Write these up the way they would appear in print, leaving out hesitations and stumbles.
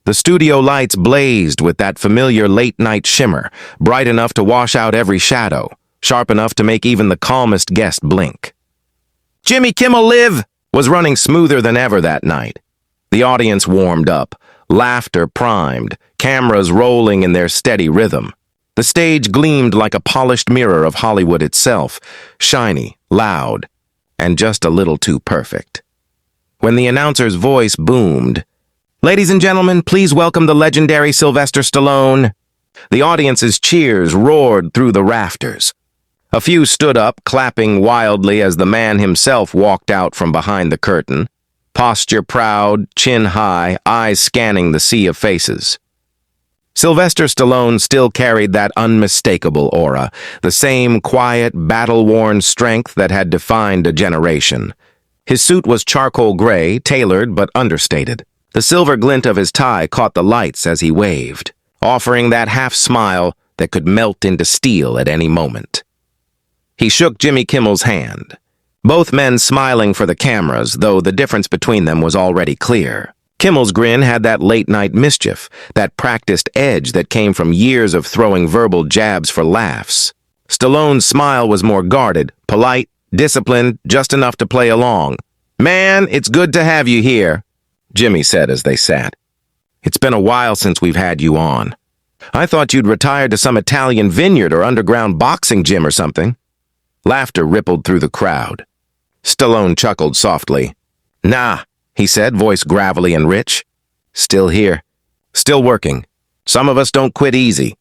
The studio lights blazed with that familiar late-night shimmer, bright enough to wash out every shadow, sharp enough to make even the calmest guest blink. Jimmy Kimmel Live! Was running smoother than ever that night. The audience warmed up, laughter primed, cameras rolling in their steady rhythm. The stage gleamed like a polished mirror of Hollywood itself, shiny, loud, and just a little too perfect. When the announcer's voice boomed, "Ladies and gentlemen, please welcome the legendary Sylvester Stallone," the audience's cheers roared through the rafters. A few stood up, clapping wildly as the man himself walked out from behind the curtain, posture proud, chin high, eyes scanning the sea of faces. Sylvester Stallone still carried that unmistakable aura, the same quiet, battle-worn strength that had defined a generation. His suit was charcoal gray, tailored but understated. The silver glint of his tie caught the lights as he waved, offering that half-smile that could melt into steel at any moment. He shook Jimmy Kimmel's hand, both men smiling for the cameras, though the difference between them was already clear. Kimmel's grin had that late-night mischief, that practiced edge that came from years of throwing verbal jabs for laughs. Stallone's smile was more guarded, polite, disciplined, just enough to play along. "Man, it's good to have you here," Jimmy said as they sat. "It's been a while since we've had you on. I thought you'd retired to some Italian vineyard or underground boxing gym or something." Laughter rippled through the crowd. Stallone chuckled softly. "Nah," he said, voice gravelly and rich. "Still here. Still working. Some of us don't quit easy."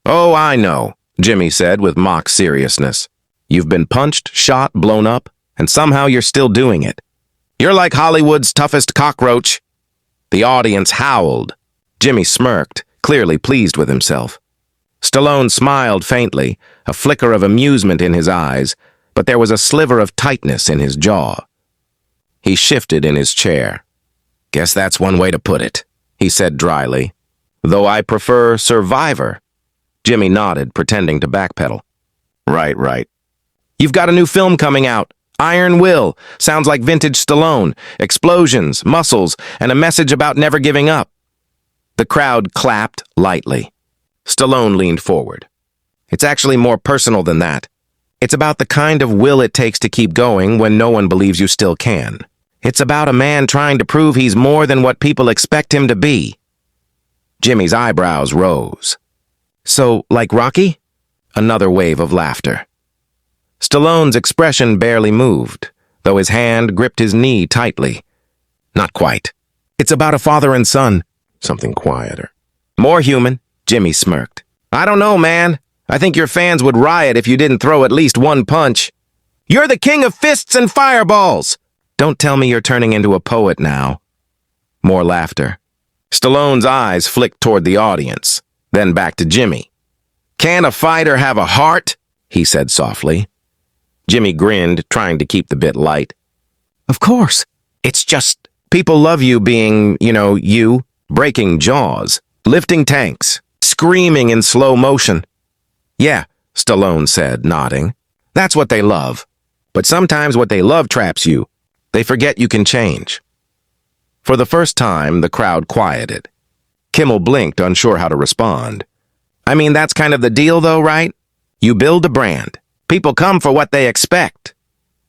"Oh, I know," Jimmy said with mock seriousness. "You've been punched, shot, blown up, and somehow you're still doing it. You're like Hollywood's toughest cockroach." The audience howled. Jimmy smirked, clearly pleased with himself. Stallone smiled faintly, a flicker of amusement in his eyes, but there was a sliver of tightness in his jaw. He shifted in his chair. "Guess that's one way to put it," he said dryly. "Though I prefer Survivor." Jimmy nodded, pretending to backpedal. Right. "You've got a new film coming out. Iron Will. Sounds like vintage Stallone. Explosions, muscles, and a message about never giving up." The crowd clapped lightly. Stallone leaned forward. "It's actually more personal than that. It's about the kind of will it takes to keep going when no one believes you still can. It's about a man trying to prove he's more than what people expect him to be." Jimmy's eyebrows rose. "So, like Rocky?" Another wave of laughter. Stallone's expression barely moved, though his hand gripped his knee tightly. "Not quite. It's about a father and son." Something quieter. "More human." Jimmy smirked. "I don't know, man. I think your fans would riot if you didn't throw at least one punch. You're the king of fists and fireballs." "Don't tell me you're turning into a poet now." More laughter. Stallone's eyes flicked toward the audience, then back to Jimmy. "Can't a fighter have a heart?" he said softly. Jimmy grinned, trying to keep the bit light. "Of course. It's just, people love you being, you, breaking jaws, lifting tanks, screaming in slow motion." "Yeah," Stallone said, nodding. "That's what they love. But sometimes what they love traps you. They forget you can change." For the first time, the crowd quieted. Kimmel blinked, unsure how to respond. "I mean, that's kind of the deal, though, right? You build a brand. People come for what they expect."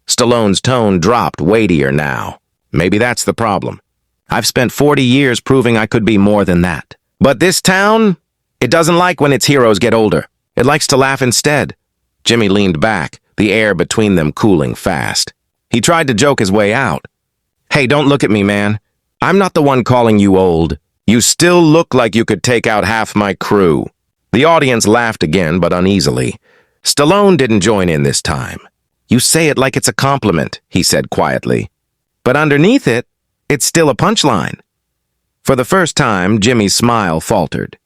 Stallone's tone dropped, weightier now. "Maybe that's the problem. I've spent 40 years proving I could be more than that. But this town, it doesn't like when its heroes get older. It likes to laugh instead." Jimmy leaned back, the air between them cooling fast. He tried to joke his way out. "Hey, don't look at me, man. I'm not the one calling you old. You still look like you could take out half my crew." The audience laughed again, but uneasily. Stallone didn't join in this time. "You say it like it's a compliment," he said quietly. "But underneath it, it's still a punchline." For the first time, Jimmy's smile faltered.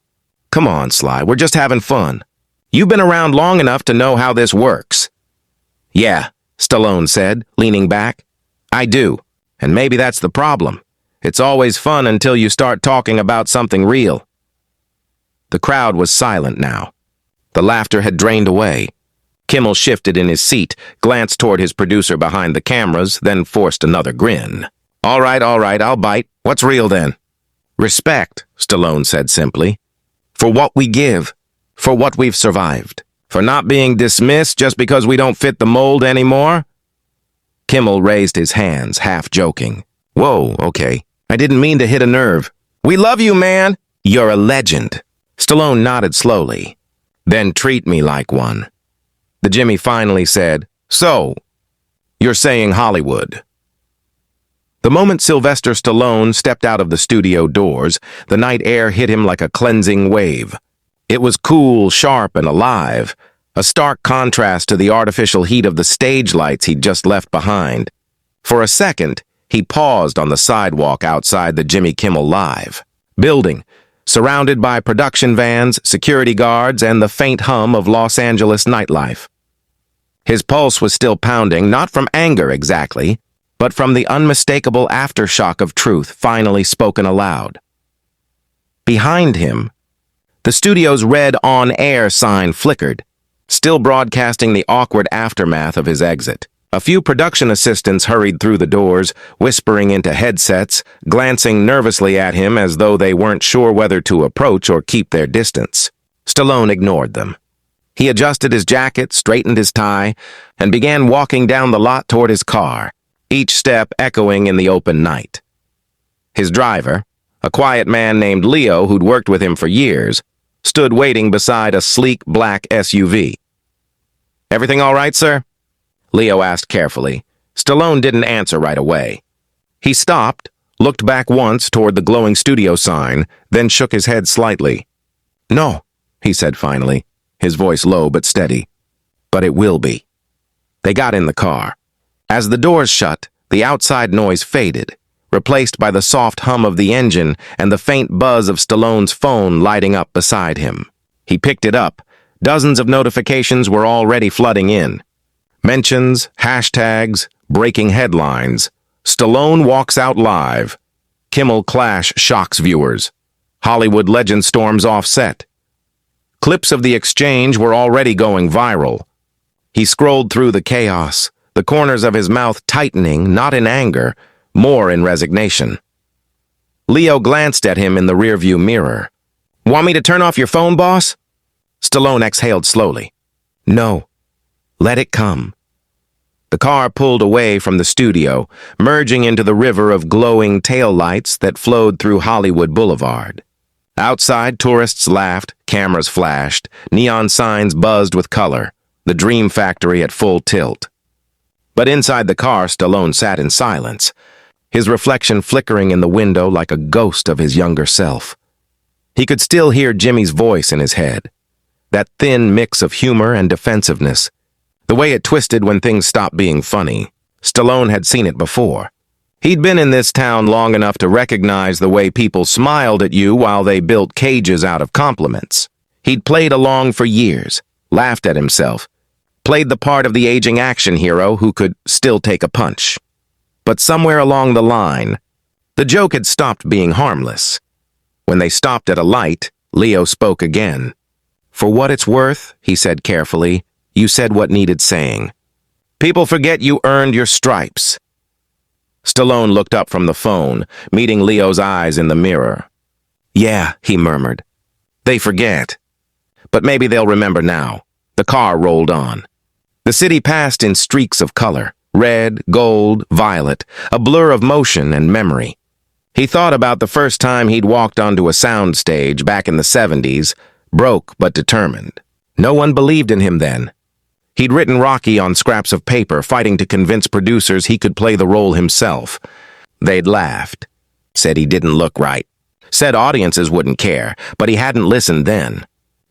"Come on, Sly, we're just having fun. You've been around long enough to know how this works." "Yeah," Stallone said, leaning back. "I do, and maybe that's the problem. It's always fun until you start talking about something real." The crowd was silent now. The laughter had drained away. Kimmel shifted in his seat, glanced toward his producer behind the cameras, then forced another grin. All right, I'll bite. What's real then?" Respect, Stallone said simply. For what we give, for what we've survived, for not being dismissed just because we don't fit the mold anymore? Kimmel raised his hands, half joking. Whoa, okay. I didn't mean to hit a nerve. We love you, man. You're a legend. Stallone nodded slowly. Then treat me like one. The Jimmy finally said, So, you're saying Hollywood. The moment Sylvester Stallone stepped out of the studio doors, the night air hit him like a cleansing wave. It was cool, sharp, and alive, a stark contrast to the artificial heat of the stage lights he'd just left behind. For a second, he paused on the sidewalk outside the Jimmy Kimmel Live building, surrounded by production vans, security guards, and the faint hum of Los Angeles nightlife. His pulse was still pounding, not from anger exactly, but from the unmistakable aftershock of truth finally spoken aloud. Behind him, the studio's red on-air sign flickered, still broadcasting the awkward aftermath of his exit. A few production assistants hurried through the doors, whispering into headsets, glancing nervously at him as though they weren't sure whether to approach or keep their distance. Stallone ignored them. He adjusted his jacket, straightened his tie, and began walking down the lot toward his car, each step echoing in the open night. His driver, a quiet man named Leo who'd worked with him for years, stood waiting beside a sleek black SUV. Everything all right, sir? Leo asked carefully. Stallone didn't answer right away. He stopped, looked back once toward the glowing studio sign, then shook his head slightly. No, he said finally, his voice low but steady. But it will be. They got in the car. As the doors shut, the outside noise faded, replaced by the soft hum of the engine and the faint buzz of Stallone's phone lighting up beside him. He picked it up. Dozens of notifications were already flooding in. Mentions, hashtags, breaking headlines. Stallone walks out live. Kimmel clash shocks viewers. Hollywood legend storms off set. Clips of the exchange were already going viral. He scrolled through the chaos, the corners of his mouth tightening, not in anger, more in resignation. Leo glanced at him in the rearview mirror. Want me to turn off your phone, boss? Stallone exhaled slowly. No. Let it come. The car pulled away from the studio, merging into the river of glowing taillights that flowed through Hollywood Boulevard. Outside, tourists laughed, cameras flashed, neon signs buzzed with color, the dream factory at full tilt. But inside the car, Stallone sat in silence, his reflection flickering in the window like a ghost of his younger self. He could still hear Jimmy's voice in his head, that thin mix of humor and defensiveness. The way it twisted when things stopped being funny. Stallone had seen it before. He'd been in this town long enough to recognize the way people smiled at you while they built cages out of compliments. He'd played along for years, laughed at himself, played the part of the aging action hero who could still take a punch. But somewhere along the line, the joke had stopped being harmless. When they stopped at a light, Leo spoke again. For what it's worth, he said carefully, you said what needed saying. People forget you earned your stripes. Stallone looked up from the phone, meeting Leo's eyes in the mirror. Yeah, he murmured. They forget. But maybe they'll remember now. The car rolled on. The city passed in streaks of color, red, gold, violet, a blur of motion and memory. He thought about the first time he'd walked onto a sound stage back in the 70s, broke but determined. No one believed in him then. He'd written Rocky on scraps of paper, fighting to convince producers he could play the role himself. They'd laughed, said he didn't look right, said audiences wouldn't care, but he hadn't listened then,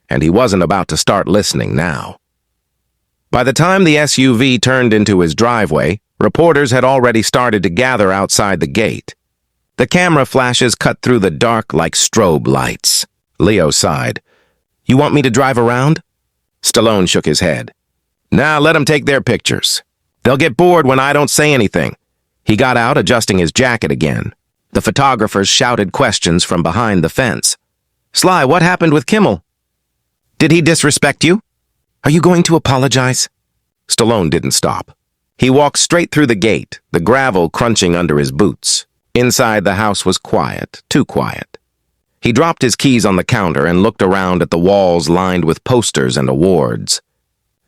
and he wasn't about to start listening now. By the time the SUV turned into his driveway, reporters had already started to gather outside the gate. The camera flashes cut through the dark like strobe lights. Leo sighed. You want me to drive around? Stallone shook his head. Nah, let them take their pictures. They'll get bored when I don't say anything. He got out, adjusting his jacket again. The photographers shouted questions from behind the fence. Sly, what happened with Kimmel? Did he disrespect you? Are you going to apologize? Stallone didn't stop. He walked straight through the gate, the gravel crunching under his boots. Inside, the house was quiet, too quiet. He dropped his keys on the counter and looked around at the walls lined with posters and awards.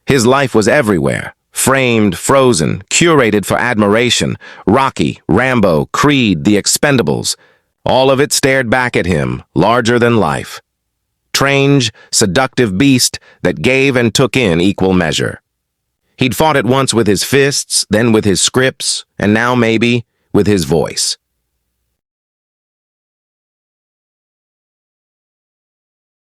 His life was everywhere, framed, frozen, curated for admiration. Rocky, Rambo, Creed, The Expendables. All of it stared back at him, larger than life. Strange, seductive beast that gave and took in equal measure. He'd fought at once with his fists, then with his scripts, and now, maybe, with his voice.